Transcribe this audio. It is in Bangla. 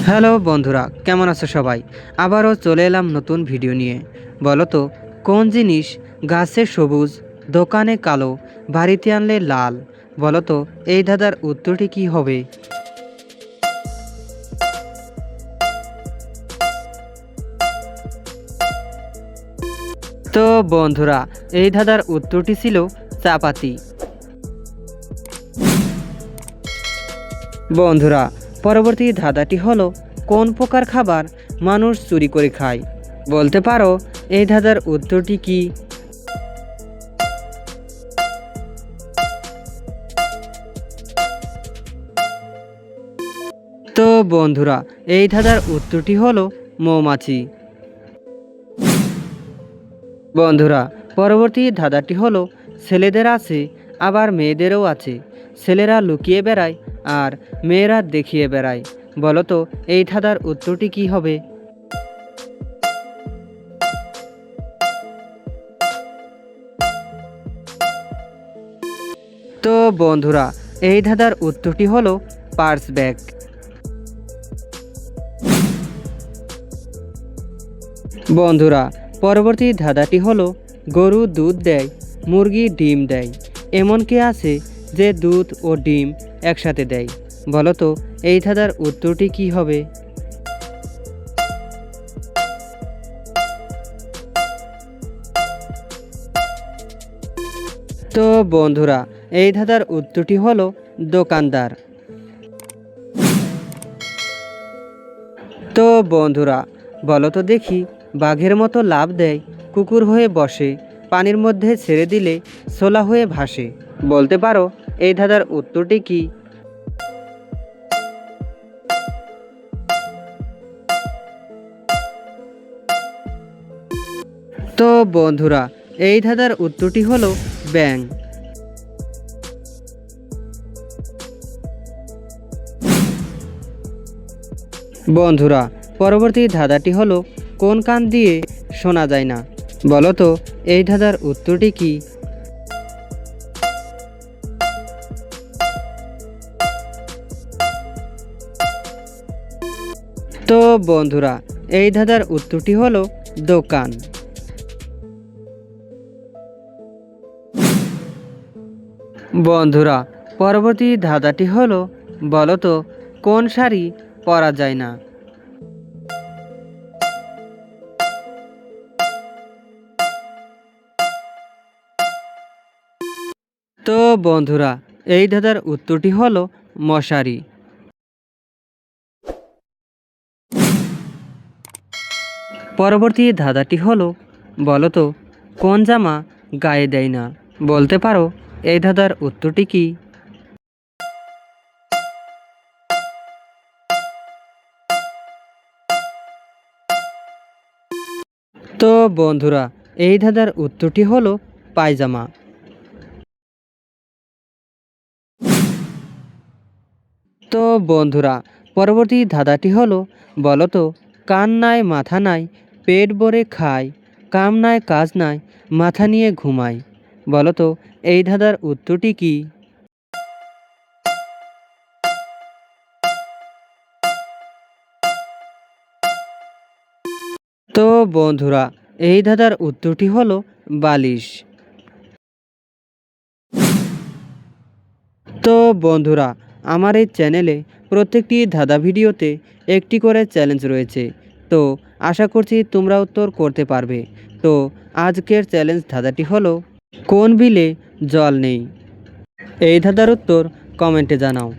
হ্যালো বন্ধুরা, কেমন আছো সবাই? আবারও চলে এলাম নতুন ভিডিও নিয়ে। বলো তো, কোন জিনিস গাছে সবুজ, দোকানে কালো, বাড়িতে আনলে লাল? বলো তো, এই ধাঁধার উত্তরটি কি হবে? তো বন্ধুরা, এই ধাঁধার উত্তরটি ছিল চাপাতি। বন্ধুরা, পরবর্তী ধাঁধাটি হলো, কোন প্রকার খাবার মানুষ চুরি করে খায়? বলতে পারো এই ধাঁধার উত্তরটি কি? তো বন্ধুরা, এই ধাঁধার উত্তরটি হলো মৌমাছি। বন্ধুরা, পরবর্তী ধাঁধাটি হলো, ছেলেদের আছে আবার মেয়েদেরও আছে, ছেলেরা লুকিয়ে বেড়ায় আর মেয়েরা দেখিয়ে বেড়ায়। বলো তো, এই ধাঁধার উত্তরটি কি হবে? তো বন্ধুরা, এই ধাঁধার উত্তরটি হলো পার্স ব্যাগ। বন্ধুরা, পরবর্তী ধাঁধাটি হলো, গরু দুধ দেয়, মুরগি ডিম দেয়, এমন কে আছে যে দুধ ও ডিম একসাথে দেয়? বলো তো, এই ধাঁধার উত্তরটি কি হবে? তো বন্ধুরা, এই ধাঁধার উত্তরটি হলো দোকানদার। তো বন্ধুরা, বলো তো দেখি, বাঘের মতো লাফ দেয়, কুকুর হয়ে বসে, পানির মধ্যে ছেড়ে দিলে ছোলা হয়ে ভাসে। বলতে পারো এই ধাঁধার উত্তরটি কি? তো বন্ধুরা, এই ধাঁধার উত্তরটি হলো ব্যাঙ। বন্ধুরা, পরবর্তী ধাঁধাটি হলো, কোন কান দিয়ে শোনা যায় না? বলো তো, এই ধাঁধার উত্তরটি কি? তো বন্ধুরা, এই ধাঁধার উত্তরটি হলো দোকান। বন্ধুরা, পরবর্তী ধাঁধাটি হলো, বলো তো, কোন শাড়ি পরা যায় না? তো বন্ধুরা, এই ধাঁধার উত্তরটি হলো মশারি। পরবর্তী ধাঁধাটি হলো, বলো তো, কোন জামা গায়ে দেয় না? বলতে পারো এই ধাঁধার উত্তরটি কি? তো বন্ধুরা, এই ধাঁধার উত্তরটি হলো পায়জামা। তো বন্ধুরা, পরবর্তী ধাঁধাটি হলো, বলো তো, কান নাই মাথা নাই, পেট ভরে খায়, কাম নাই কাজ নাই, মাথা নিয়ে ঘুমায়। বলো তো, এই ধাঁধার উত্তরটি কি? তো বন্ধুরা, এই ধাঁধার উত্তরটি হলো বালিশ। তো বন্ধুরা, আমার এই চ্যানেলে প্রত্যেকটি ধাঁধা ভিডিওতে একটি করে চ্যালেঞ্জ রয়েছে। তো আশা করছি তোমরা উত্তর করতে পারবে। তো আজকের চ্যালেঞ্জ ধাঁধাটি হলো, কোন বিলে জল নেই? এই ধাঁধার উত্তর কমেন্টে জানাও।